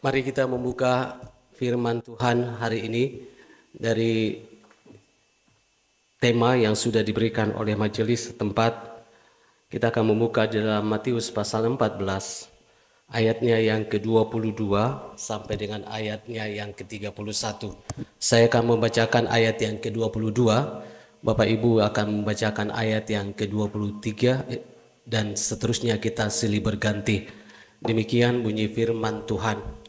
Mari kita membuka firman Tuhan hari ini dari tema yang sudah diberikan oleh majelis setempat. Kita akan membuka dalam Matius pasal 14, ayatnya yang ke-22 sampai dengan ayatnya yang ke-31. Saya akan membacakan ayat yang ke-22, Bapak Ibu akan membacakan ayat yang ke-23, dan seterusnya kita silih berganti. Demikian bunyi firman Tuhan.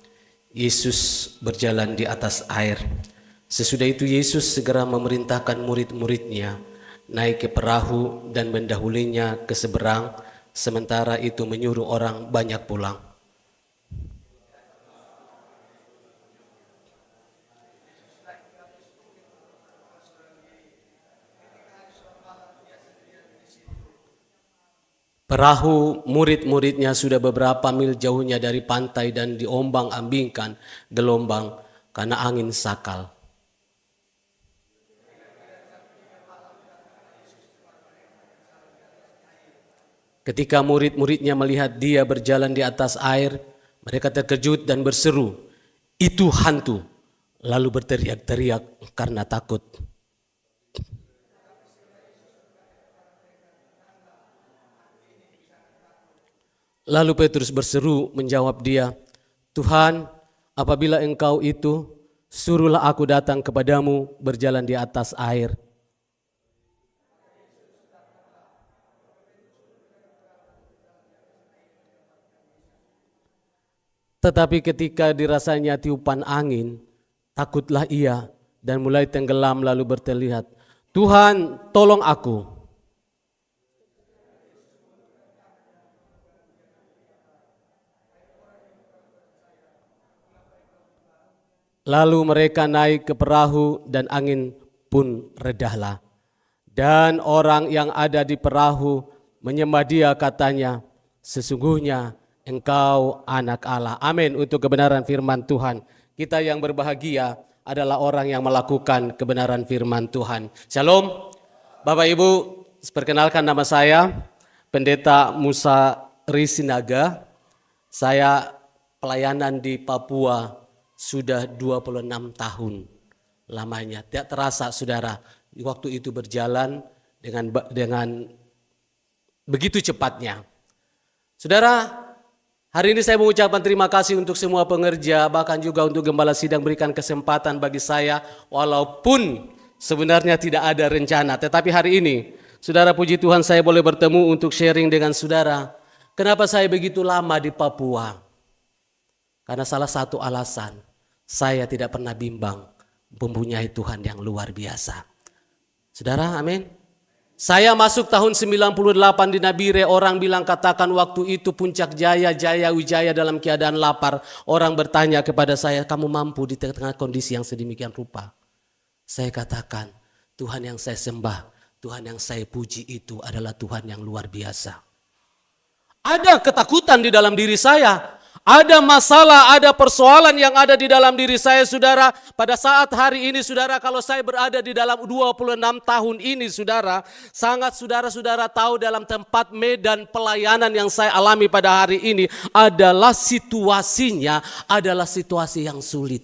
Yesus berjalan di atas air. Sesudah itu Yesus segera memerintahkan murid-muridnya naik ke perahu dan mendahulinya ke seberang, sementara itu menyuruh orang banyak pulang. Perahu murid-muridnya sudah beberapa mil jauhnya dari pantai dan diombang-ambingkan gelombang karena angin sakal. Ketika murid-muridnya melihat dia berjalan di atas air, mereka terkejut dan berseru, "Itu hantu!" Lalu berteriak-teriak karena takut. Lalu Petrus berseru menjawab dia, "Tuhan, apabila engkau itu, suruhlah aku datang kepadamu berjalan di atas air." Tetapi ketika dirasanya tiupan angin, takutlah ia dan mulai tenggelam lalu berteriak, "Tuhan, tolong aku." Lalu mereka naik ke perahu dan angin pun redahlah. Dan orang yang ada di perahu menyembah dia, katanya, "Sesungguhnya engkau anak Allah." Amin untuk kebenaran firman Tuhan. Kita yang berbahagia adalah orang yang melakukan kebenaran firman Tuhan. Shalom. Bapak Ibu, perkenalkan nama saya Pendeta Musa Risinaga. Saya pelayanan di Papua sudah 26 tahun lamanya. Tidak terasa saudara, waktu itu berjalan dengan begitu cepatnya. Saudara, hari ini saya mengucapkan terima kasih untuk semua pengerja, bahkan juga untuk Gembala Sidang berikan kesempatan bagi saya, walaupun sebenarnya tidak ada rencana. Tetapi hari ini, saudara, puji Tuhan, saya boleh bertemu untuk sharing dengan saudara. Kenapa saya begitu lama di Papua? Karena salah satu alasan, saya tidak pernah bimbang mempunyai Tuhan yang luar biasa. Saudara, amin. Saya masuk tahun 98 di Nabire, orang bilang katakan waktu itu puncak jaya, jaya wijaya dalam keadaan lapar. Orang bertanya kepada saya, "Kamu mampu di tengah kondisi yang sedemikian rupa?" Saya katakan, Tuhan yang saya sembah, Tuhan yang saya puji itu adalah Tuhan yang luar biasa. Ada ketakutan di dalam diri saya. Ada masalah, ada persoalan yang ada di dalam diri saya, saudara. Pada saat hari ini, saudara, kalau saya berada di dalam 26 tahun ini, saudara, sangat saudara-saudara tahu dalam tempat medan pelayanan yang saya alami pada hari ini adalah situasinya, adalah situasi yang sulit.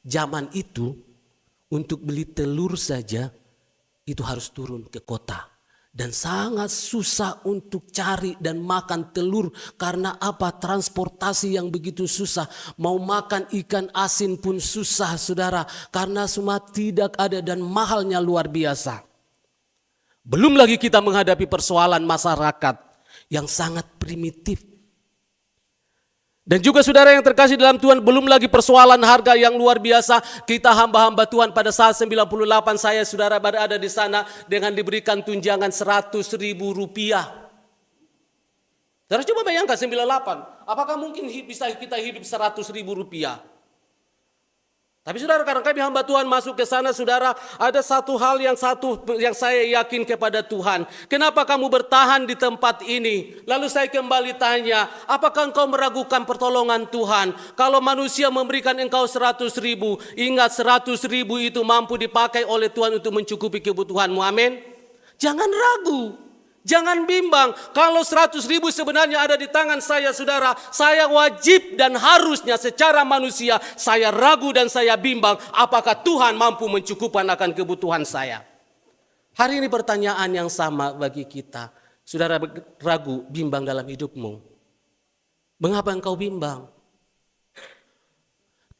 Zaman itu, untuk beli telur saja, itu harus turun ke kota. Dan sangat susah untuk cari dan makan telur. Karena apa? Transportasi yang begitu susah. Mau makan ikan asin pun susah, saudara. Karena semua tidak ada dan mahalnya luar biasa. Belum lagi kita menghadapi persoalan masyarakat yang sangat primitif. Dan juga saudara yang terkasih dalam Tuhan, belum lagi persoalan harga yang luar biasa. Kita hamba-hamba Tuhan pada saat 98 saya saudara berada di sana dengan diberikan tunjangan 100.000 rupiah. Saudara coba bayangkan 98, apakah mungkin bisa kita hidup 100.000 rupiah? Tapi saudara, karena kami hamba Tuhan masuk ke sana, saudara, ada satu hal yang saya yakin kepada Tuhan. Kenapa kamu bertahan di tempat ini? Lalu saya kembali tanya, apakah engkau meragukan pertolongan Tuhan? Kalau manusia memberikan engkau 100.000, ingat 100.000 itu mampu dipakai oleh Tuhan untuk mencukupi kebutuhanmu, amin? Jangan ragu. Jangan bimbang. Kalau 100.000 sebenarnya ada di tangan saya, saudara, saya wajib dan harusnya secara manusia saya ragu dan saya bimbang. Apakah Tuhan mampu mencukupkan akan kebutuhan saya? Hari ini pertanyaan yang sama bagi kita. Saudara ragu, bimbang dalam hidupmu. Mengapa engkau bimbang?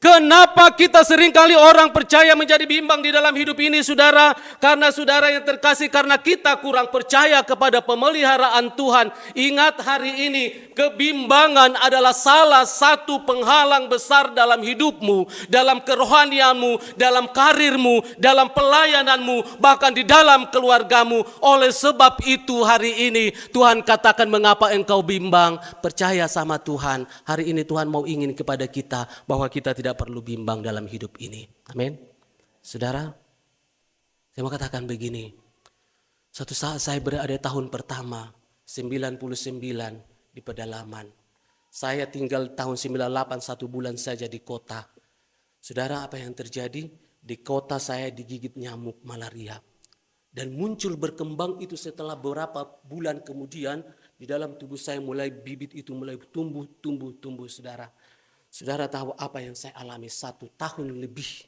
Kenapa kita seringkali orang percaya menjadi bimbang di dalam hidup ini, saudara? Karena saudara yang terkasih, karena kita kurang percaya kepada pemeliharaan Tuhan. Ingat hari ini, kebimbangan adalah salah satu penghalang besar dalam hidupmu, dalam kerohanianmu, dalam karirmu, dalam pelayananmu, bahkan di dalam keluargamu. Oleh sebab itu hari ini Tuhan katakan, mengapa engkau bimbang? Percaya sama Tuhan. Hari ini Tuhan mau ingin kepada kita bahwa kita tidak perlu bimbang dalam hidup ini. Amin. Saudara, saya mau katakan begini. Suatu saat saya berada tahun pertama, 99 di pedalaman. Saya tinggal tahun 98, 1 bulan saja di kota. Saudara, apa yang terjadi? Di kota saya digigit nyamuk malaria. Dan muncul berkembang itu setelah beberapa bulan kemudian, di dalam tubuh saya mulai bibit itu mulai tumbuh, saudara. Saudara tahu apa yang saya alami 1 tahun lebih.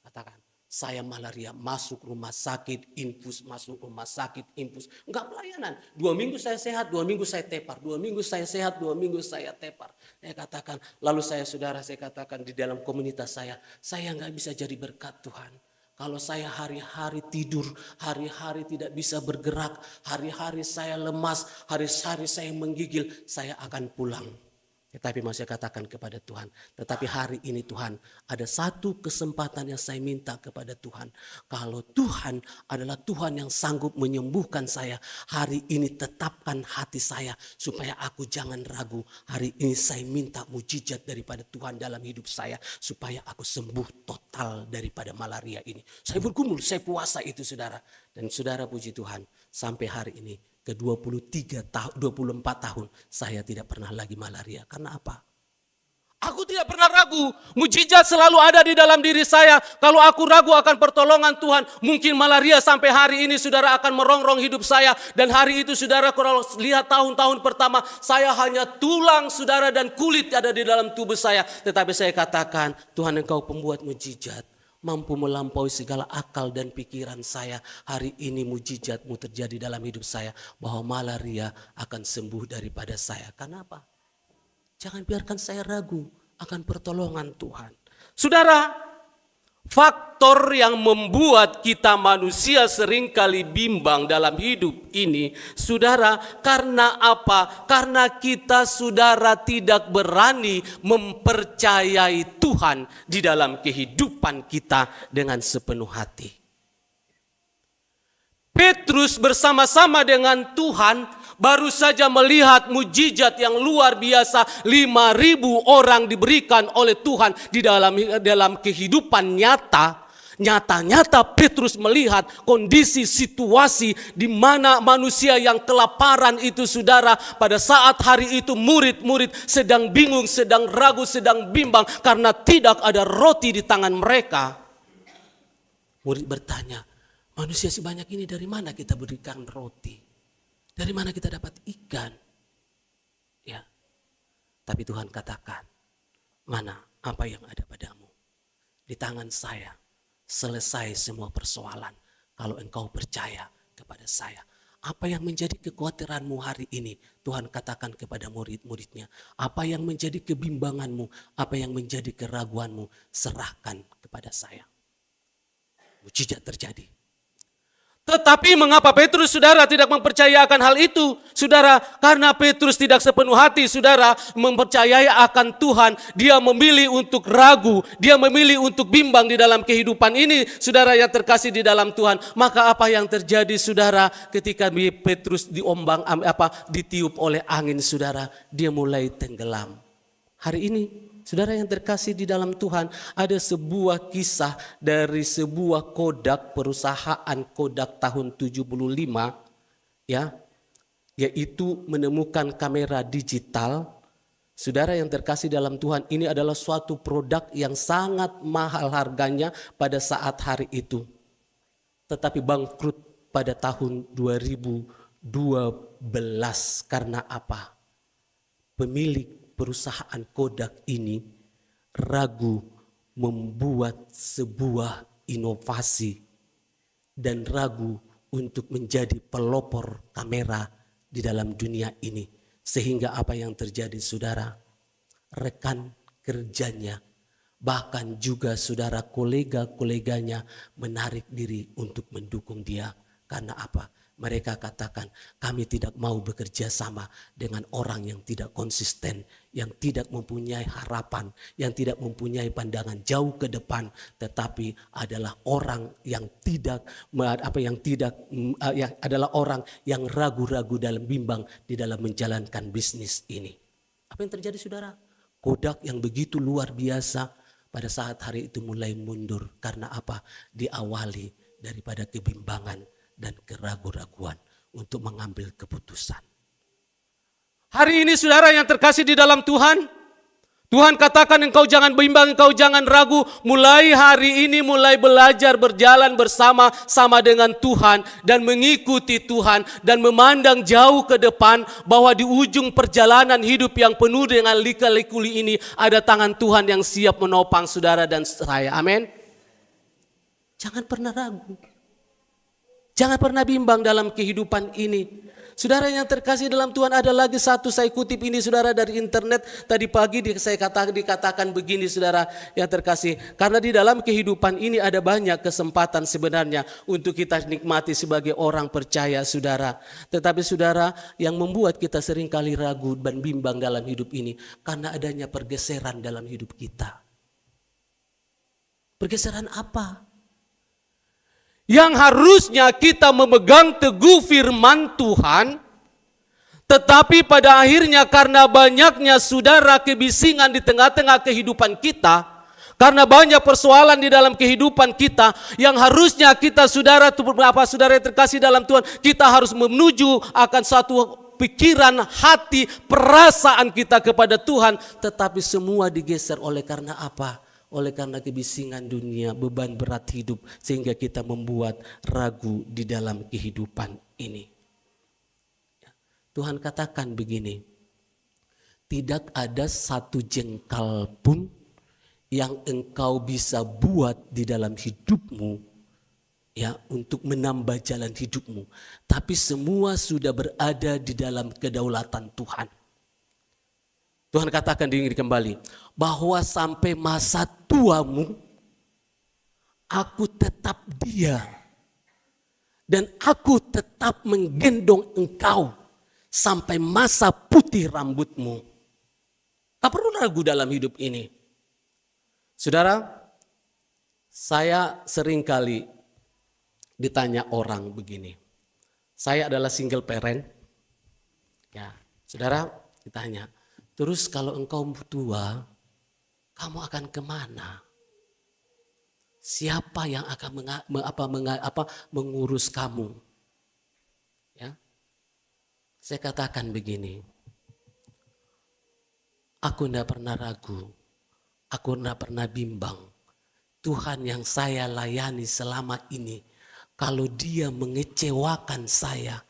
Katakan, saya malaria, masuk rumah sakit, infus, masuk rumah sakit, infus. Enggak pelayanan. 2 minggu saya sehat, 2 minggu saya tepar. 2 minggu saya sehat, 2 minggu saya tepar. Saya katakan, lalu saya katakan di dalam komunitas saya enggak bisa jadi berkat Tuhan. Kalau saya hari-hari tidur, hari-hari tidak bisa bergerak, hari-hari saya lemas, hari-hari saya menggigil, saya akan pulang. Tetapi masih katakan kepada Tuhan, tetapi hari ini Tuhan, ada satu kesempatan yang saya minta kepada Tuhan. Kalau Tuhan adalah Tuhan yang sanggup menyembuhkan saya, hari ini tetapkan hati saya supaya aku jangan ragu. Hari ini saya minta mujizat daripada Tuhan dalam hidup saya supaya aku sembuh total daripada malaria ini. Saya bergumul, saya puasa itu, saudara. Dan saudara, puji Tuhan, sampai hari ini ke 24 tahun saya tidak pernah lagi malaria. Karena apa? Aku tidak pernah ragu. Mujizat selalu ada di dalam diri saya. Kalau aku ragu akan pertolongan Tuhan, mungkin malaria sampai hari ini saudara akan merongrong hidup saya. Dan hari itu saudara, kalau lihat tahun-tahun pertama, saya hanya tulang saudara dan kulit ada di dalam tubuh saya. Tetapi saya katakan, Tuhan engkau pembuat mujizat, mampu melampaui segala akal dan pikiran saya. Hari ini mujizatmu terjadi dalam hidup saya, bahwa malaria akan sembuh daripada saya. Kenapa? Jangan biarkan saya ragu akan pertolongan Tuhan. Saudara, faktor yang membuat kita manusia seringkali bimbang dalam hidup ini, saudara, karena apa? Karena kita, saudara, tidak berani mempercayai Tuhan di dalam kehidupan kita dengan sepenuh hati. Petrus bersama-sama dengan Tuhan baru saja melihat mujizat yang luar biasa. 5.000 orang diberikan oleh Tuhan di dalam kehidupan nyata. Nyata-nyata Petrus melihat kondisi situasi di mana manusia yang kelaparan itu, saudara, pada saat hari itu murid-murid sedang bingung, sedang ragu, sedang bimbang karena tidak ada roti di tangan mereka. Murid bertanya, manusia sebanyak ini dari mana kita berikan roti? Dari mana kita dapat ikan? Ya. Tapi Tuhan katakan, mana apa yang ada padamu? Di tangan saya selesai semua persoalan kalau engkau percaya kepada saya. Apa yang menjadi kekhawatiranmu hari ini, Tuhan katakan kepada murid-muridnya. Apa yang menjadi kebimbanganmu, apa yang menjadi keraguanmu, serahkan kepada saya. Mujizat terjadi. Tetapi mengapa Petrus, saudara, tidak mempercayakan hal itu? Saudara, karena Petrus tidak sepenuh hati, saudara, mempercayai akan Tuhan. Dia memilih untuk ragu, dia memilih untuk bimbang di dalam kehidupan ini, saudara yang terkasih di dalam Tuhan. Maka apa yang terjadi, saudara, ketika Petrus ditiup oleh angin, saudara, dia mulai tenggelam. Hari ini, saudara yang terkasih di dalam Tuhan, ada sebuah kisah dari sebuah Kodak, perusahaan Kodak tahun 75, ya, yaitu menemukan kamera digital. Saudara yang terkasih dalam Tuhan, ini adalah suatu produk yang sangat mahal harganya pada saat hari itu. Tetapi bangkrut pada tahun 2007. 12. Karena apa? Pemilik perusahaan Kodak ini ragu membuat sebuah inovasi dan ragu untuk menjadi pelopor kamera di dalam dunia ini. Sehingga apa yang terjadi saudara? Rekan kerjanya, bahkan juga saudara kolega-koleganya menarik diri untuk mendukung dia. Karena apa? Mereka katakan, kami tidak mau bekerja sama dengan orang yang tidak konsisten, yang tidak mempunyai harapan, yang tidak mempunyai pandangan jauh ke depan, tetapi adalah orang yang adalah orang yang ragu-ragu dalam bimbang di dalam menjalankan bisnis ini. Apa yang terjadi saudara? Kodak yang begitu luar biasa pada saat hari itu mulai mundur. Karena apa? Diawali daripada kebimbangan dan keraguan-raguan untuk mengambil keputusan. Hari ini saudara yang terkasih di dalam Tuhan, Tuhan katakan engkau jangan bimbang, engkau jangan ragu. Mulai hari ini mulai belajar berjalan bersama-sama dengan Tuhan dan mengikuti Tuhan dan memandang jauh ke depan bahwa di ujung perjalanan hidup yang penuh dengan lika-liku ini ada tangan Tuhan yang siap menopang saudara dan saya. Amin. Jangan pernah ragu. Jangan pernah bimbang dalam kehidupan ini. Saudara yang terkasih dalam Tuhan, ada lagi satu saya kutip ini saudara dari internet. Tadi pagi dikatakan begini saudara yang terkasih. Karena di dalam kehidupan ini ada banyak kesempatan sebenarnya untuk kita nikmati sebagai orang percaya saudara. Tetapi saudara yang membuat kita seringkali ragu dan bimbang dalam hidup ini. Karena adanya pergeseran dalam hidup kita. Pergeseran apa? Yang harusnya kita memegang teguh firman Tuhan, tetapi pada akhirnya karena banyaknya saudara kebisingan di tengah-tengah kehidupan kita, karena banyak persoalan di dalam kehidupan kita, yang harusnya kita saudara yang terkasih dalam Tuhan, kita harus menuju akan satu pikiran, hati, perasaan kita kepada Tuhan, tetapi semua digeser oleh karena apa? Oleh karena kebisingan dunia, beban berat hidup, sehingga kita membuat ragu di dalam kehidupan ini. Tuhan katakan begini, tidak ada satu jengkal pun yang engkau bisa buat di dalam hidupmu ya untuk menambah jalan hidupmu, tapi semua sudah berada di dalam kedaulatan Tuhan. Tuhan katakan diri kembali, bahwa sampai masa tuamu, aku tetap dia. Dan aku tetap menggendong engkau sampai masa putih rambutmu. Tak perlu ragu dalam hidup ini. Saudara, saya seringkali ditanya orang begini. Saya adalah single parent. Ya, saudara ditanya, terus kalau engkau tua, kamu akan kemana? Siapa yang akan mengurus kamu? Ya, saya katakan begini, aku tidak pernah ragu, aku tidak pernah bimbang. Tuhan yang saya layani selama ini, kalau dia mengecewakan saya,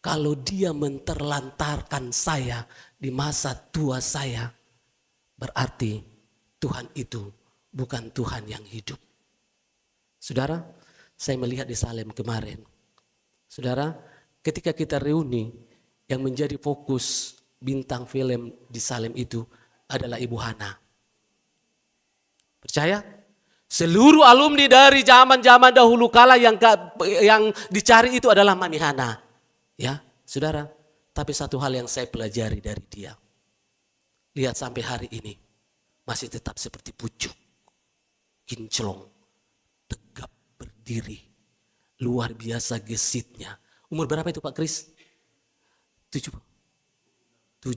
kalau dia menterlantarkan saya di masa tua saya, berarti Tuhan itu bukan Tuhan yang hidup. Saudara, saya melihat di Salem kemarin. Saudara, ketika kita reuni, yang menjadi fokus bintang film di Salem itu adalah Ibu Hana. Percaya? Seluruh alumni dari zaman-zaman dahulu kala yang dicari itu adalah Mami Hana. Ya, saudara, tapi satu hal yang saya pelajari dari dia. Lihat sampai hari ini, masih tetap seperti pucuk, kinclong, tegap berdiri, luar biasa gesitnya. Umur berapa itu Pak Kris? 76.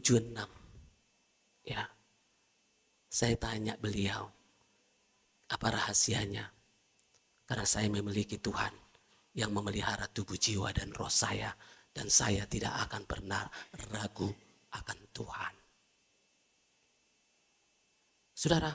Ya, saya tanya beliau, apa rahasianya? Karena saya memiliki Tuhan yang memelihara tubuh, jiwa, dan roh saya. Dan saya tidak akan pernah ragu akan Tuhan. Saudara,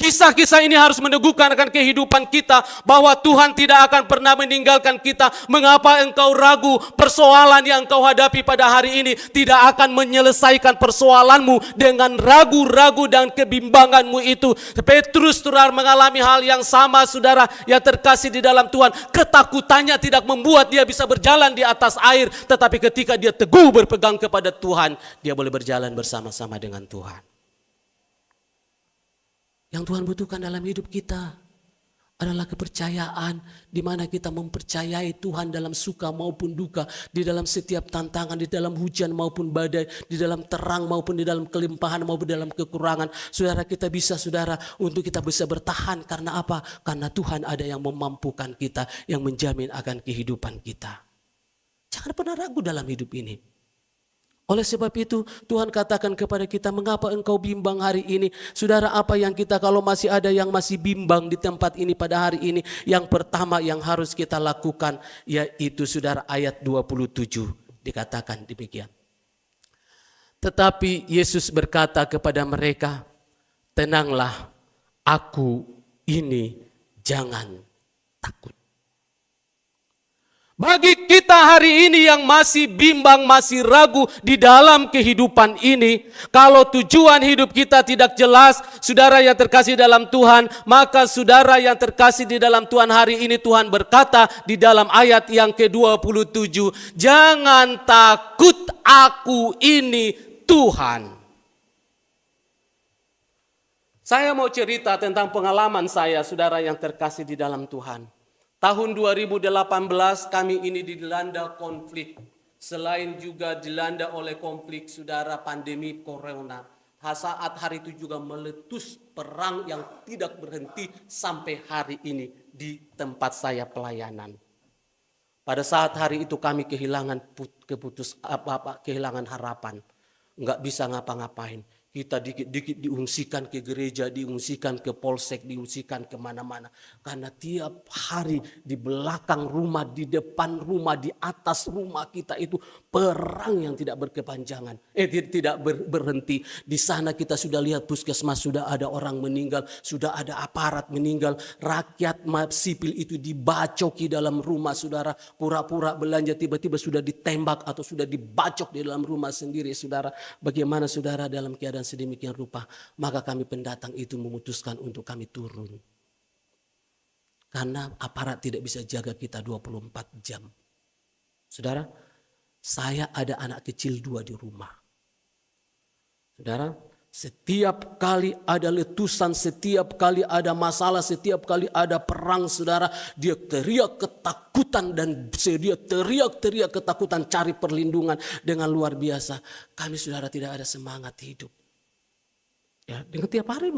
Kisah-kisah ini harus meneguhkan akan kehidupan kita bahwa Tuhan tidak akan pernah meninggalkan kita. Mengapa engkau ragu? Persoalan yang engkau hadapi pada hari ini tidak akan menyelesaikan persoalanmu dengan ragu-ragu dan kebimbanganmu itu. Petrus saudara mengalami hal yang sama saudara yang terkasih di dalam Tuhan. Ketakutannya tidak membuat dia bisa berjalan di atas air, tetapi ketika dia teguh berpegang kepada Tuhan, dia boleh berjalan bersama-sama dengan Tuhan. Yang Tuhan butuhkan dalam hidup kita adalah kepercayaan, di mana kita mempercayai Tuhan dalam suka maupun duka, di dalam setiap tantangan, di dalam hujan maupun badai, di dalam terang maupun di dalam kelimpahan maupun dalam kekurangan. Saudara, kita bisa saudara untuk kita bisa bertahan karena apa? Karena Tuhan ada yang memampukan kita, yang menjamin akan kehidupan kita. Jangan pernah ragu dalam hidup ini. Oleh sebab itu Tuhan katakan kepada kita, mengapa engkau bimbang hari ini? Saudara, apa yang kita, kalau masih ada yang masih bimbang di tempat ini pada hari ini, yang pertama yang harus kita lakukan yaitu saudara ayat 27 dikatakan demikian. Tetapi Yesus berkata kepada mereka, tenanglah, aku ini, jangan takut. Bagi kita hari ini yang masih bimbang, masih ragu di dalam kehidupan ini, kalau tujuan hidup kita tidak jelas, saudara yang terkasih dalam Tuhan, maka saudara yang terkasih di dalam Tuhan hari ini Tuhan berkata di dalam ayat yang ke-27, jangan takut, aku ini Tuhan. Saya mau cerita tentang pengalaman saya, saudara yang terkasih di dalam Tuhan. Tahun 2018 kami ini dilanda konflik. Selain juga dilanda oleh konflik saudara pandemi corona. Saat hari itu juga meletus perang yang tidak berhenti sampai hari ini di tempat saya pelayanan. Pada saat hari itu kami kehilangan kehilangan harapan. Enggak bisa ngapa-ngapain. Kita dikit-dikit diungsikan ke gereja, diungsikan ke polsek, diungsikan kemana-mana. Karena tiap hari di belakang rumah, di depan rumah, di atas rumah kita itu perang yang tidak berkepanjangan. Tidak berhenti. Di sana kita sudah lihat puskesmas, sudah ada orang meninggal, sudah ada aparat meninggal. Rakyat sipil itu dibacoki dalam rumah saudara. Pura-pura belanja tiba-tiba sudah ditembak atau sudah dibacok di dalam rumah sendiri saudara. Bagaimana saudara dalam keadaan sedemikian rupa, maka kami pendatang itu memutuskan untuk kami turun. Karena aparat tidak bisa jaga kita 24 jam. Saudara, saya ada anak kecil 2 di rumah. Saudara, setiap kali ada letusan, setiap kali ada masalah, setiap kali ada perang saudara, dia teriak ketakutan dan dia teriak ketakutan cari perlindungan dengan luar biasa. Kami saudara tidak ada semangat hidup. Ya, dengan tiap hari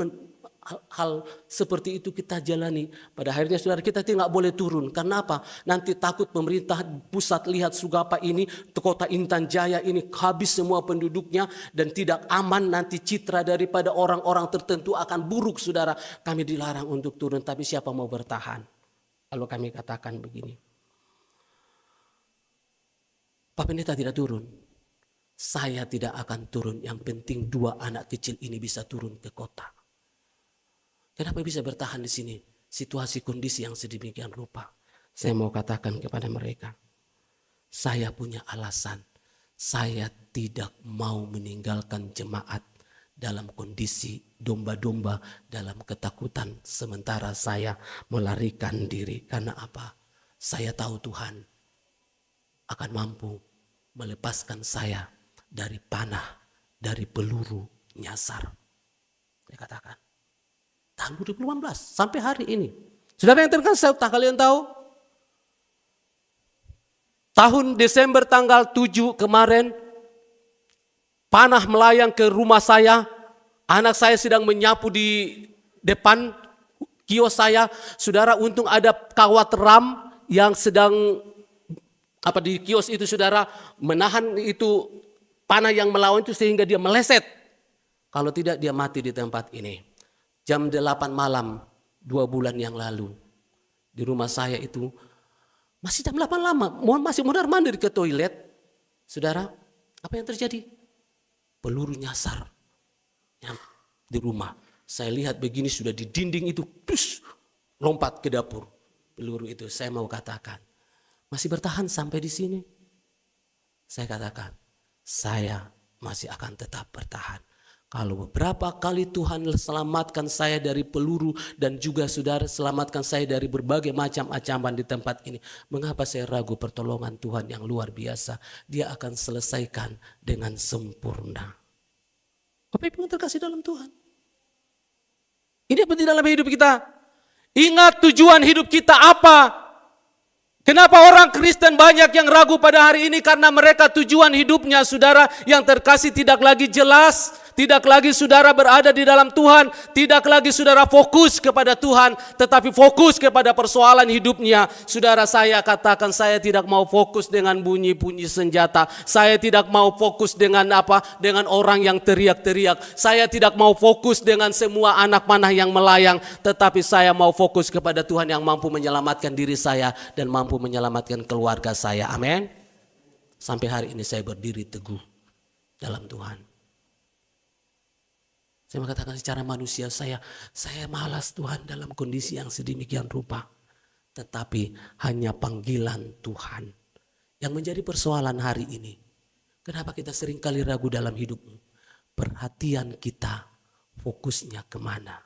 hal seperti itu kita jalani. Pada akhirnya saudara kita tidak boleh turun. Karena apa? Nanti takut pemerintah pusat lihat Sugapa ini, kota Intan Jaya ini habis semua penduduknya dan tidak aman, nanti citra daripada orang-orang tertentu akan buruk saudara. Kami dilarang untuk turun, tapi siapa mau bertahan? Lalu kami katakan begini, Pak Pendeta tidak turun. Saya tidak akan turun, yang penting 2 anak kecil ini bisa turun ke kota. Kenapa bisa bertahan di sini? Situasi kondisi yang sedemikian rupa. Saya mau katakan kepada mereka, saya punya alasan. Saya tidak mau meninggalkan jemaat dalam kondisi domba-domba dalam ketakutan. Sementara saya melarikan diri. Karena apa? Saya tahu Tuhan akan mampu melepaskan saya dari panah, dari peluru nyasar. Saya katakan, tahun 2018 sampai hari ini. Saudara yang terkasih, kalian tahu? Tahun Desember tanggal 7 kemarin, panah melayang ke rumah saya. Anak saya sedang menyapu di depan kios saya. Saudara, untung ada kawat ram yang sedang di kios itu saudara menahan itu panah yang melawan itu sehingga dia meleset. Kalau tidak dia mati di tempat ini. Jam 8 malam 2 bulan yang lalu. Di rumah saya itu masih jam 8 lama. Masih mondar-mandir ke toilet. Saudara, apa yang terjadi? Peluru nyasar di rumah. Saya lihat begini sudah di dinding itu, lompat ke dapur. Peluru itu saya mau katakan, masih bertahan sampai di sini? Saya katakan, saya masih akan tetap bertahan. Kalau beberapa kali Tuhan selamatkan saya dari peluru dan juga saudara selamatkan saya dari berbagai macam ancaman di tempat ini. Mengapa saya ragu pertolongan Tuhan yang luar biasa? Dia akan selesaikan dengan sempurna. Bapak Ibu yang terkasih dalam Tuhan. Ini penting dalam hidup kita. Ingat tujuan hidup kita apa? Kenapa orang Kristen banyak yang ragu pada hari ini? Karena mereka tujuan hidupnya, saudara yang terkasih, tidak lagi jelas. Tidak lagi saudara berada di dalam Tuhan. Tidak lagi saudara fokus kepada Tuhan. Tetapi fokus kepada persoalan hidupnya. Saudara, saya katakan, saya tidak mau fokus dengan bunyi-bunyi senjata. Saya tidak mau fokus dengan dengan orang yang teriak-teriak. Saya tidak mau fokus dengan semua anak panah yang melayang. Tetapi saya mau fokus kepada Tuhan yang mampu menyelamatkan diri saya dan mampu menyelamatkan keluarga saya. Amin. Sampai hari ini saya berdiri teguh dalam Tuhan. Saya mengatakan secara manusia saya malas Tuhan dalam kondisi yang sedemikian rupa. Tetapi hanya panggilan Tuhan yang menjadi persoalan hari ini. Kenapa kita sering kali ragu dalam hidupmu? Perhatian kita fokusnya kemana?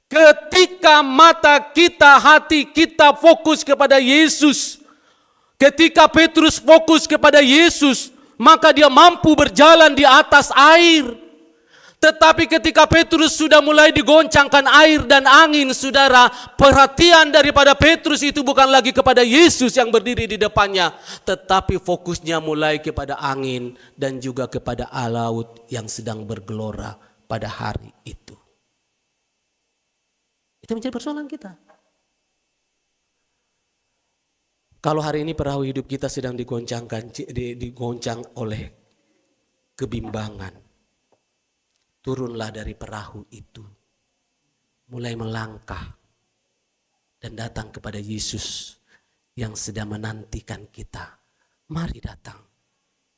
Ketika mata kita, hati kita fokus kepada Yesus. Ketika Petrus fokus kepada Yesus, maka dia mampu berjalan di atas air. Tetapi ketika Petrus sudah mulai digoncangkan air dan angin, saudara, perhatian daripada Petrus itu bukan lagi kepada Yesus yang berdiri di depannya, tetapi fokusnya mulai kepada angin dan juga kepada laut yang sedang bergelora pada hari itu. Itu menjadi persoalan kita. Kalau hari ini perahu hidup kita sedang digoncang oleh kebimbangan, turunlah dari perahu itu, mulai melangkah dan datang kepada Yesus yang sedang menantikan kita. Mari datang,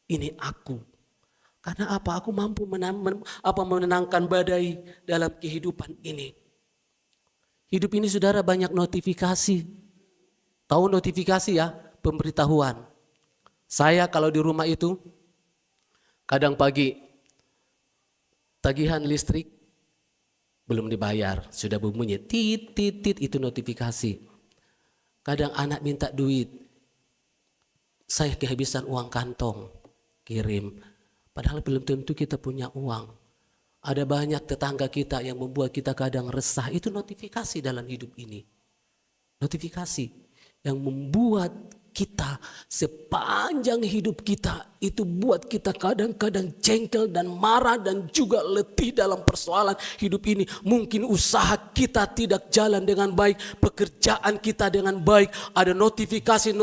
ini aku. Karena apa? Aku mampu menenangkan badai dalam kehidupan ini. Hidup ini saudara banyak notifikasi. Tahu notifikasi ya? Pemberitahuan. Saya kalau di rumah itu, kadang pagi, tagihan listrik belum dibayar, sudah berbunyi tit tit tit, itu notifikasi. Kadang anak minta duit, saya kehabisan uang kantong, kirim. Padahal belum tentu kita punya uang. Ada banyak tetangga kita yang membuat kita kadang resah, itu notifikasi dalam hidup ini. Notifikasi yang membuat kita sepanjang hidup kita itu buat kita kadang-kadang jengkel dan marah dan juga letih dalam persoalan hidup ini. Mungkin usaha kita tidak jalan dengan baik, pekerjaan kita dengan baik, ada notifikasi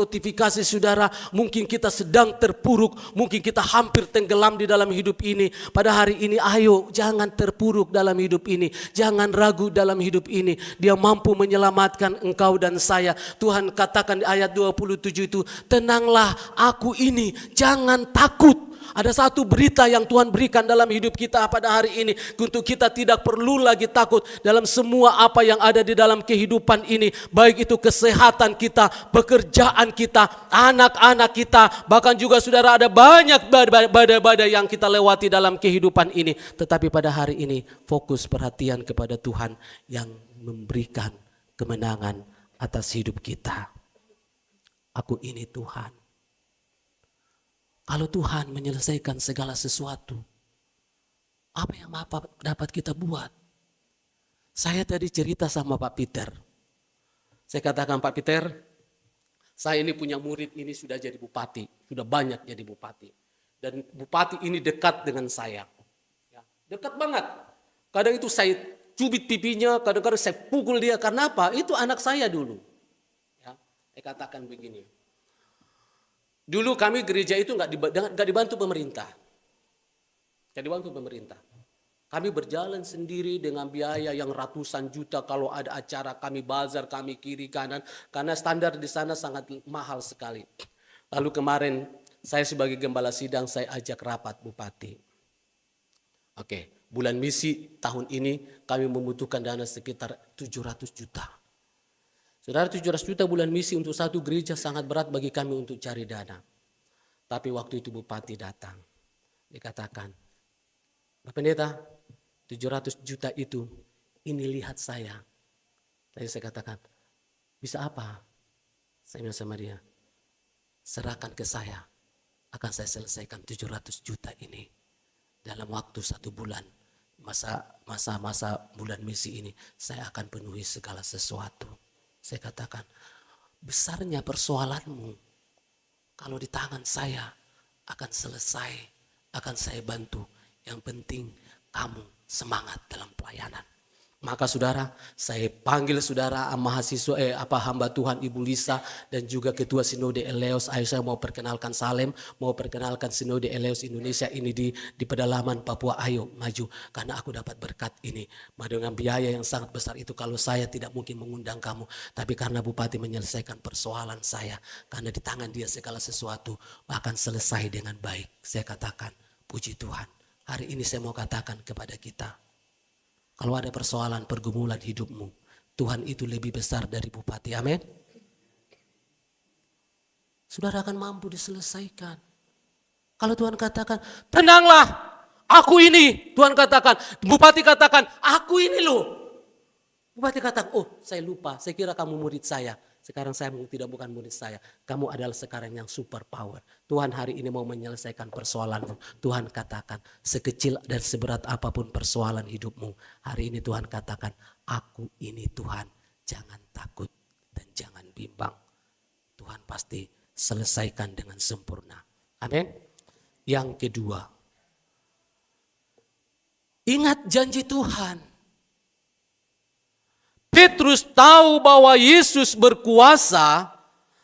saudara, mungkin kita sedang terpuruk, mungkin kita hampir tenggelam di dalam hidup ini. Pada hari ini ayo jangan terpuruk dalam hidup ini, jangan ragu dalam hidup ini. Dia mampu menyelamatkan engkau dan saya. Tuhan katakan di ayat 27 itu, tenanglah aku ini, jangan takut. Ada satu berita yang Tuhan berikan dalam hidup kita pada hari ini, untuk kita tidak perlu lagi takut dalam semua apa yang ada di dalam kehidupan ini, baik itu kesehatan kita, pekerjaan kita, anak-anak kita, bahkan juga saudara ada banyak badai-badai yang kita lewati dalam kehidupan ini. Tetapi pada hari ini fokus perhatian kepada Tuhan yang memberikan kemenangan atas hidup kita. Aku ini Tuhan. Kalau Tuhan menyelesaikan segala sesuatu, apa yang dapat kita buat? Saya tadi cerita sama Pak Peter. Saya katakan, Pak Peter, saya ini punya murid ini sudah jadi bupati, sudah banyak jadi bupati. Dan bupati ini dekat dengan saya. Ya, dekat banget. Kadang itu saya cubit pipinya, kadang-kadang saya pukul dia. Karena apa? Itu anak saya dulu. Ya, saya katakan begini. Dulu kami gereja itu nggak dibantu pemerintah. Nggak dibantu pemerintah. Kami berjalan sendiri dengan biaya yang ratusan juta. Kalau ada acara kami bazar, kami kiri kanan. Karena standar di sana sangat mahal sekali. Lalu kemarin saya sebagai gembala sidang saya ajak rapat bupati. Oke, bulan misi tahun ini kami membutuhkan dana sekitar 700 juta. Saudara, 700 juta bulan misi untuk satu gereja sangat berat bagi kami untuk cari dana. Tapi waktu itu bupati datang. Dikatakan, Pak Pendeta, 700 juta itu, ini lihat saya. Tadi saya katakan, bisa apa? Saya bilang sama dia, serahkan ke saya, akan saya selesaikan 700 juta ini. Dalam waktu 1 bulan, masa bulan misi ini, saya akan penuhi segala sesuatu. Saya katakan, besarnya persoalanmu, kalau di tangan saya akan selesai, akan saya bantu. Yang penting kamu semangat dalam pelayanan. Maka saudara, saya panggil saudara mahasiswa hamba Tuhan Ibu Lisa dan juga Ketua Sinode Eleos. Ayo saya mau perkenalkan Salem, mau perkenalkan Sinode Eleos Indonesia ini di pedalaman Papua. Ayo maju karena aku dapat berkat ini. Dengan biaya yang sangat besar itu kalau saya tidak mungkin mengundang kamu. Tapi karena Bupati menyelesaikan persoalan saya, karena di tangan dia segala sesuatu akan selesai dengan baik. Saya katakan, puji Tuhan. Hari ini saya mau katakan kepada kita, kalau ada persoalan pergumulan hidupmu, Tuhan itu lebih besar dari bupati. Amin. Saudara akan mampu diselesaikan. Kalau Tuhan katakan, tenanglah, aku ini. Tuhan katakan, bupati katakan, aku ini loh. Bupati katakan, oh saya lupa, saya kira kamu murid saya. Sekarang saya bukan murid saya. Kamu adalah sekarang yang super power. Tuhan hari ini mau menyelesaikan persoalanmu. Tuhan katakan sekecil dan seberat apapun persoalan hidupmu. Hari ini Tuhan katakan aku ini Tuhan. Jangan takut dan jangan bimbang. Tuhan pasti selesaikan dengan sempurna. Amin. Yang kedua. Ingat janji Tuhan. Petrus tahu bahwa Yesus berkuasa,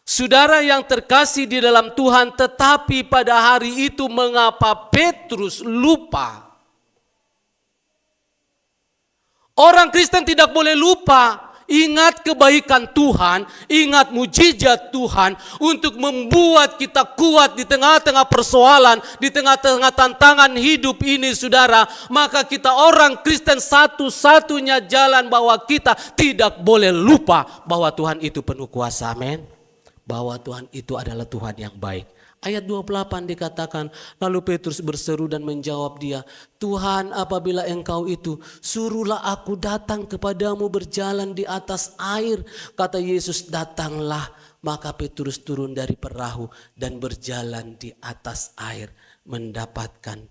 saudara yang terkasih di dalam Tuhan, tetapi pada hari itu mengapa Petrus lupa? Orang Kristen tidak boleh lupa. Ingat kebaikan Tuhan, ingat mujizat Tuhan untuk membuat kita kuat di tengah-tengah persoalan, di tengah-tengah tantangan hidup ini saudara. Maka kita orang Kristen satu-satunya jalan bahwa kita tidak boleh lupa bahwa Tuhan itu penuh kuasa, amin. Bahwa Tuhan itu adalah Tuhan yang baik. Ayat 28 dikatakan, lalu Petrus berseru dan menjawab dia, Tuhan apabila engkau itu, suruhlah aku datang kepadamu berjalan di atas air. Kata Yesus, datanglah. Maka Petrus turun dari perahu dan berjalan di atas air mendapatkan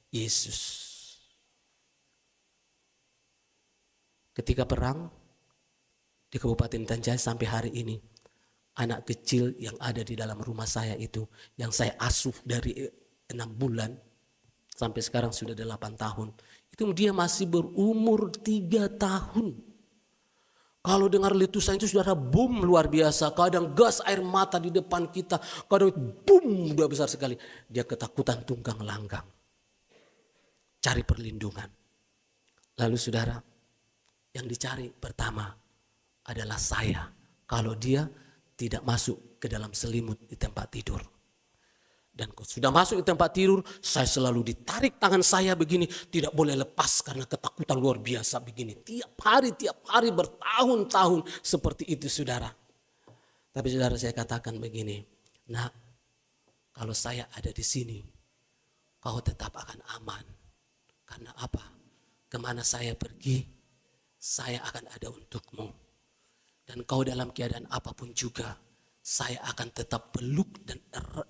Yesus. Ketika perang di Kabupaten Tanjai sampai hari ini, anak kecil yang ada di dalam rumah saya itu, yang saya asuh dari 6 bulan sampai sekarang sudah 8 tahun. Itu dia masih berumur 3 tahun. Kalau dengar letusan itu saudara, boom luar biasa. Kadang gas air mata di depan kita. Kadang boom udah besar sekali. Dia ketakutan tunggang langgang. Cari perlindungan. Lalu saudara, yang dicari pertama adalah saya. Kalau dia tidak masuk ke dalam selimut di tempat tidur. Dan kalau sudah masuk di tempat tidur, saya selalu ditarik tangan saya begini. Tidak boleh lepas karena ketakutan luar biasa begini. Tiap hari bertahun-tahun seperti itu saudara. Tapi saudara saya katakan begini. Nah, kalau saya ada di sini, kau tetap akan aman. Karena apa? Kemana saya pergi, saya akan ada untukmu. Dan kau dalam keadaan apapun juga, saya akan tetap peluk dan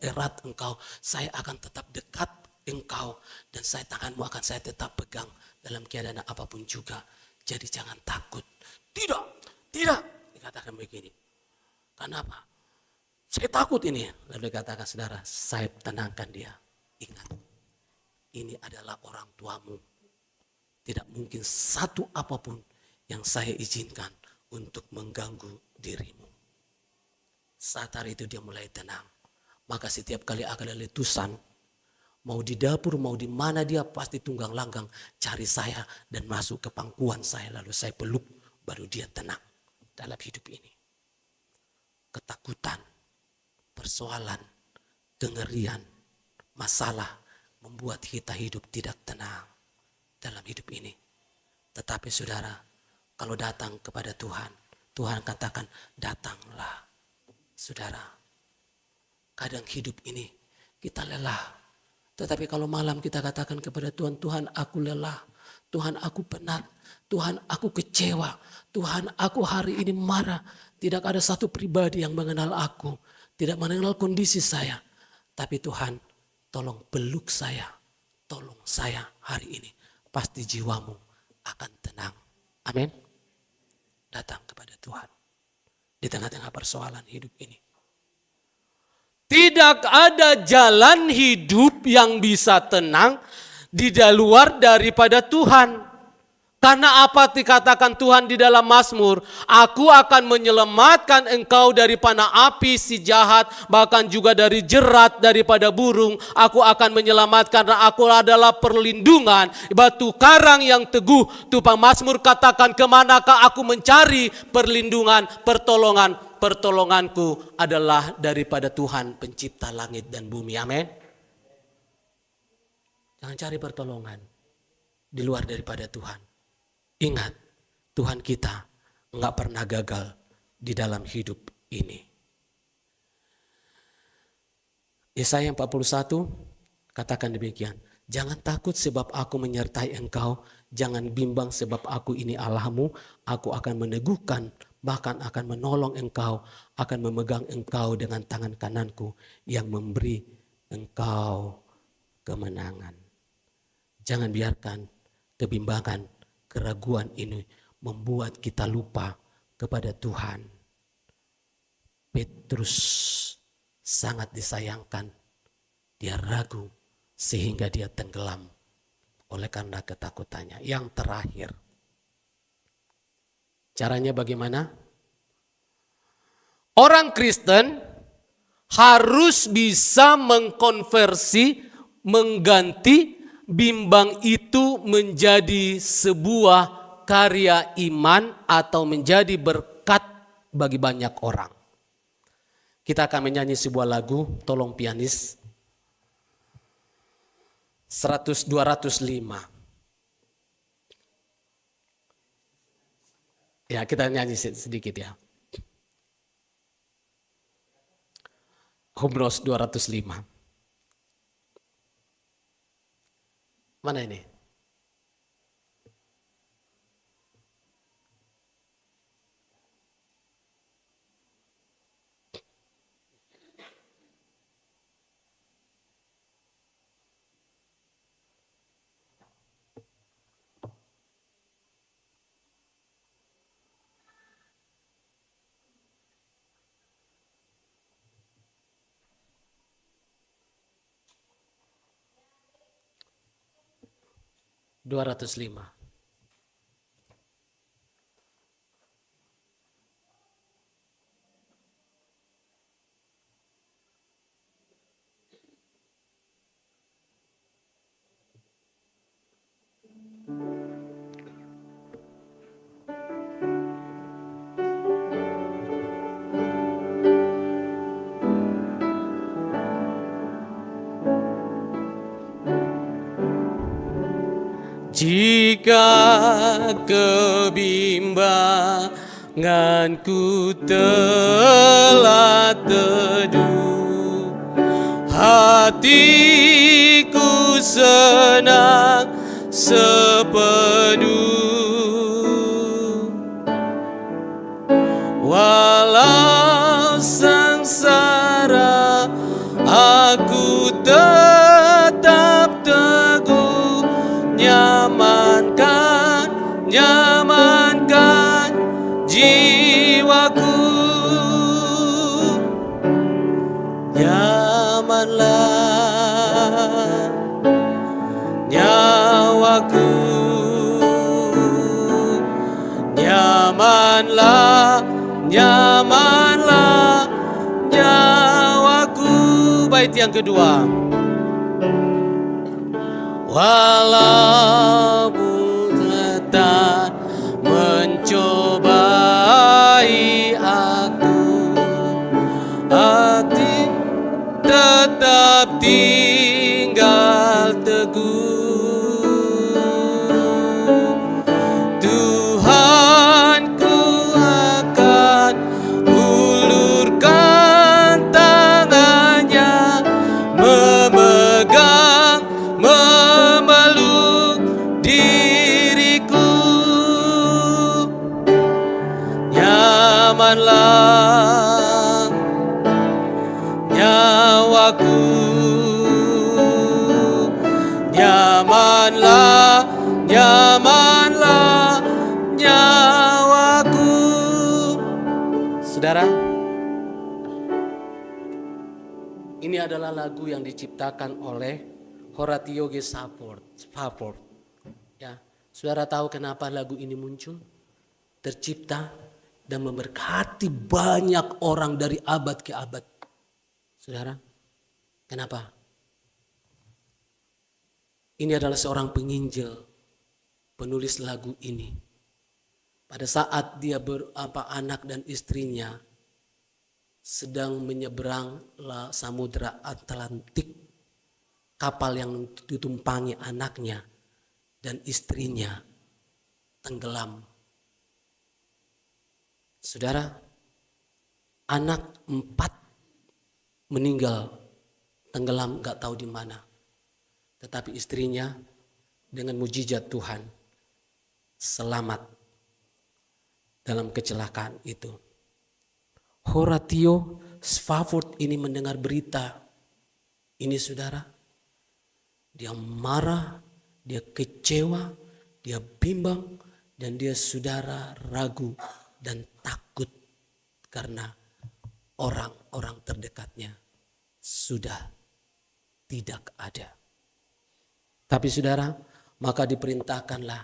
erat engkau. Saya akan tetap dekat engkau. Dan tanganmu akan saya tetap pegang dalam keadaan apapun juga. Jadi jangan takut. Tidak. Dikatakan begini. Kenapa? Saya takut ini. Lalu dikatakan saudara, saya tenangkan dia. Ingat, ini adalah orang tuamu. Tidak mungkin satu apapun yang saya izinkan untuk mengganggu dirimu. Saat hari itu dia mulai tenang. Maka setiap kali ada letusan, mau di dapur, mau di mana dia pasti tunggang langgang cari saya dan masuk ke pangkuan saya. Lalu saya peluk, baru dia tenang dalam hidup ini. Ketakutan, persoalan, kengerian, masalah membuat kita hidup tidak tenang. dalam hidup ini. Tetapi saudara, kalau datang kepada Tuhan, Tuhan katakan datanglah. Saudara, kadang hidup ini kita lelah. Tetapi kalau malam kita katakan kepada Tuhan, Tuhan aku lelah, Tuhan aku penat, Tuhan aku kecewa, Tuhan aku hari ini marah. Tidak ada satu pribadi yang mengenal aku, tidak mengenal kondisi saya. Tapi Tuhan tolong peluk saya, tolong saya hari ini. Pasti jiwamu akan tenang. Amin. Datang kepada Tuhan di tengah-tengah persoalan hidup ini. Tidak ada jalan hidup yang bisa tenang di luar daripada Tuhan. Karena apa dikatakan Tuhan di dalam Mazmur, aku akan menyelamatkan engkau dari panah api si jahat, bahkan juga dari jerat daripada burung. Aku akan menyelamatkan, karena aku adalah perlindungan, batu karang yang teguh. Tuhan Mazmur katakan, kemanakah aku mencari perlindungan, pertolongan? Pertolonganku adalah daripada Tuhan pencipta langit dan bumi. Amin. Jangan cari pertolongan di luar daripada Tuhan. Ingat, Tuhan kita enggak pernah gagal di dalam hidup ini. Yesaya 41 katakan demikian. Jangan takut sebab aku menyertai engkau. Jangan bimbang sebab aku ini Allahmu. Aku akan meneguhkan, bahkan akan menolong engkau. Akan memegang engkau dengan tangan kananku yang memberi engkau kemenangan. Jangan biarkan kebimbangan, keraguan ini membuat kita lupa kepada Tuhan. Petrus sangat disayangkan. Dia ragu sehingga dia tenggelam oleh karena ketakutannya. Yang terakhir, caranya bagaimana? Orang Kristen harus bisa mengkonversi, mengganti bimbang itu menjadi sebuah karya iman atau menjadi berkat bagi banyak orang. Kita akan menyanyi sebuah lagu, tolong pianis. 205. Ya, kita nyanyi sedikit ya. Hymnos 205. Mana ini? Dua ratus lima. Jika kebimbanganku telah teduh, hatiku senang sepenuh. Walau sengsara, aku tetap teguh. Nyamankan jiwaku. Nyamanlah nyawaku. Nyamanlah nyawaku. Bait yang kedua. Walau tetap mencobai aku, hati tetap tinggal teguh. nyamanlah nyawaku, nyamanlah, nyamanlah nyawaku. Saudara, ini adalah lagu yang diciptakan oleh Horatio G. Spafford. Ya, saudara tahu kenapa lagu ini muncul? Tercipta dan memberkati banyak orang dari abad ke abad. Saudara, kenapa? Ini adalah seorang penginjil, penulis lagu ini. Pada saat dia anak dan istrinya sedang menyeberang samudra Atlantik, kapal yang ditumpangi anaknya dan istrinya tenggelam. Saudara, anak 4 meninggal, tenggelam gak tahu di mana. Tetapi istrinya dengan mujizat Tuhan selamat dalam kecelakaan itu. Horatio Spafford ini mendengar berita ini, saudara. Dia marah, dia kecewa, dia bimbang, dan dia, saudara, ragu dan takut karena orang-orang terdekatnya sudah tidak ada. Tapi saudara, maka diperintahkanlah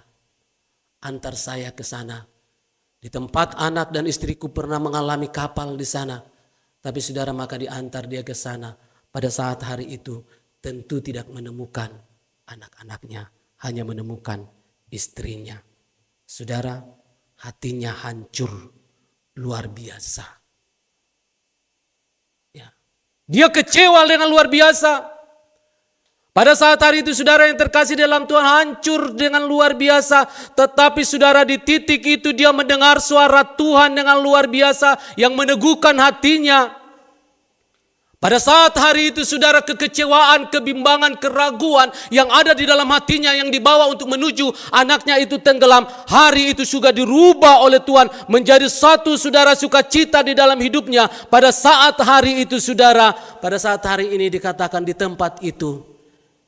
antar saya ke sana. Di tempat anak dan istriku pernah mengalami kapal di sana. Tapi saudara, maka diantar dia ke sana. Pada saat hari itu tentu tidak menemukan anak-anaknya, hanya menemukan istrinya. Saudara, hatinya hancur luar biasa. Ya. Dia kecewa dengan luar biasa. Pada saat hari itu saudara yang terkasih dalam Tuhan, hancur dengan luar biasa. Tetapi saudara, di titik itu dia mendengar suara Tuhan dengan luar biasa yang meneguhkan hatinya. Pada saat hari itu saudara, kekecewaan, kebimbangan, keraguan yang ada di dalam hatinya yang dibawa untuk menuju anaknya itu tenggelam. Hari itu sudah dirubah oleh Tuhan menjadi satu, saudara, sukacita di dalam hidupnya. Pada saat hari itu saudara, pada saat hari ini dikatakan di tempat itu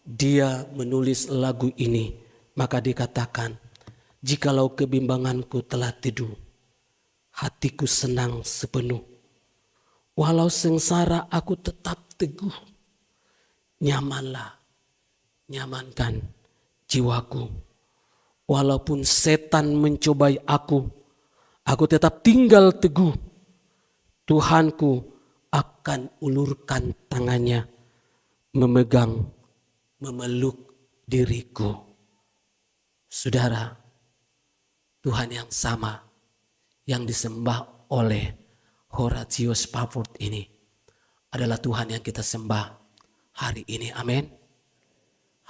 dia menulis lagu ini. Maka dikatakan, jikalau kebimbanganku telah teduh, hatiku senang sepenuh. Walau sengsara aku tetap teguh, nyamanlah, nyamankan jiwaku. Walaupun setan mencobai aku tetap tinggal teguh. Tuhanku akan ulurkan tangannya, memeluk diriku. Saudara, Tuhan yang sama yang disembah oleh Horatio Spafford ini adalah Tuhan yang kita sembah hari ini. Amin.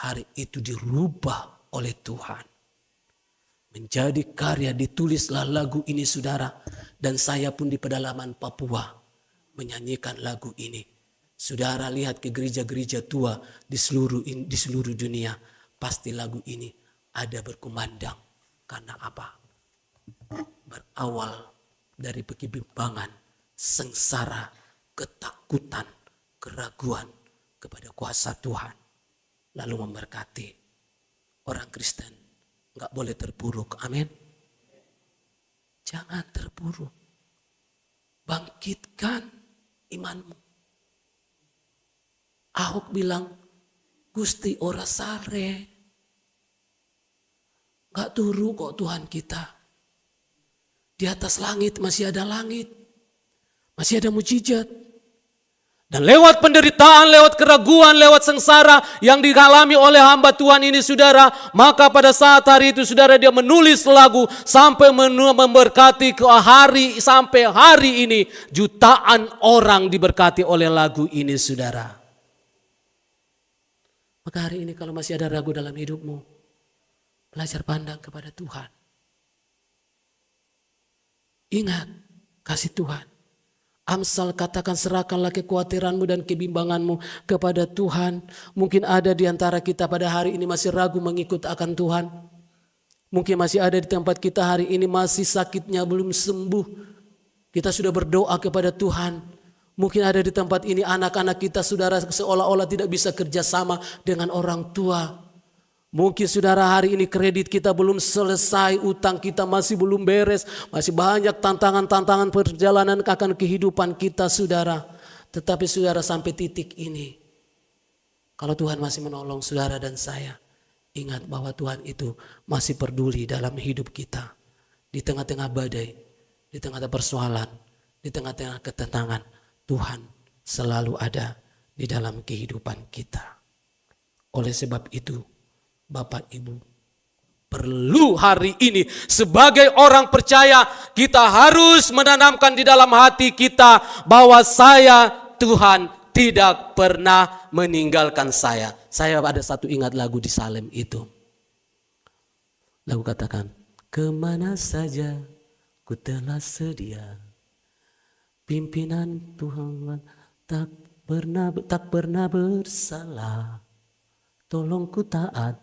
Hari itu dirubah oleh Tuhan menjadi karya. Ditulislah lagu ini, saudara, dan saya pun di pedalaman Papua menyanyikan lagu ini. Saudara lihat ke gereja-gereja tua di seluruh dunia, pasti lagu ini ada berkumandang. Karena apa? Berawal dari kebimbangan, sengsara, ketakutan, keraguan kepada kuasa Tuhan. Lalu memberkati orang Kristen. Enggak boleh terpuruk. Amin. Jangan terpuruk. Bangkitkan imanmu. Ahok bilang, Gusti ora sare. Enggak turu kok Tuhan kita. Di atas langit masih ada langit. Masih ada mujizat. Dan lewat penderitaan, lewat keraguan, lewat sengsara yang dialami oleh hamba Tuhan ini, saudara, maka pada saat hari itu, saudara, dia menulis lagu sampai memberkati ke hari, sampai hari ini jutaan orang diberkati oleh lagu ini, saudara. Maka hari ini kalau masih ada ragu dalam hidupmu, belajar pandang kepada Tuhan. Ingat kasih Tuhan. Amsal katakan, serahkanlah kekhawatiranmu dan kebimbanganmu kepada Tuhan. Mungkin ada di antara kita pada hari ini masih ragu mengikut akan Tuhan. Mungkin masih ada di tempat kita hari ini masih sakitnya belum sembuh. Kita sudah berdoa kepada Tuhan. Mungkin ada di tempat ini anak-anak kita, saudara, seolah-olah tidak bisa kerjasama dengan orang tua. Mungkin saudara hari ini kredit kita belum selesai, utang kita masih belum beres. Masih banyak tantangan-tantangan perjalanan akan kehidupan kita, saudara. Tetapi saudara, sampai titik ini, kalau Tuhan masih menolong saudara dan saya, ingat bahwa Tuhan itu masih peduli dalam hidup kita. Di tengah-tengah badai, di tengah-tengah persoalan, di tengah-tengah ketenangan, Tuhan selalu ada di dalam kehidupan kita. Oleh sebab itu, Bapak Ibu, perlu hari ini sebagai orang percaya kita harus menanamkan di dalam hati kita bahwa Tuhan tidak pernah meninggalkan saya. Saya ada satu ingat lagu di Salem itu. Lagu katakan, kemana saja ku telah sedia, pimpinan Tuhan tak pernah bersalah. Tolong ku taat,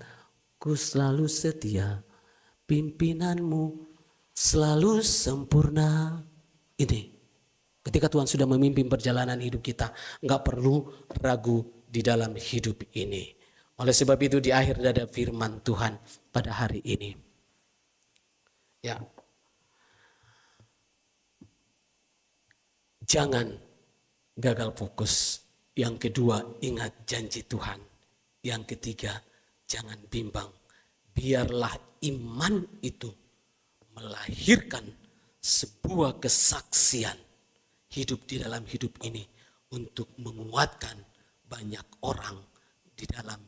ku selalu setia, pimpinanmu selalu sempurna. Ini, ketika Tuhan sudah memimpin perjalanan hidup kita, enggak perlu ragu di dalam hidup ini. Oleh sebab itu di akhir ada firman Tuhan pada hari ini. Ya. Jangan gagal fokus. Yang kedua, ingat janji Tuhan. Yang ketiga, jangan bimbang. Biarlah iman itu melahirkan sebuah kesaksian hidup di dalam hidup ini untuk menguatkan banyak orang di dalam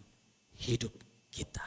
hidup kita.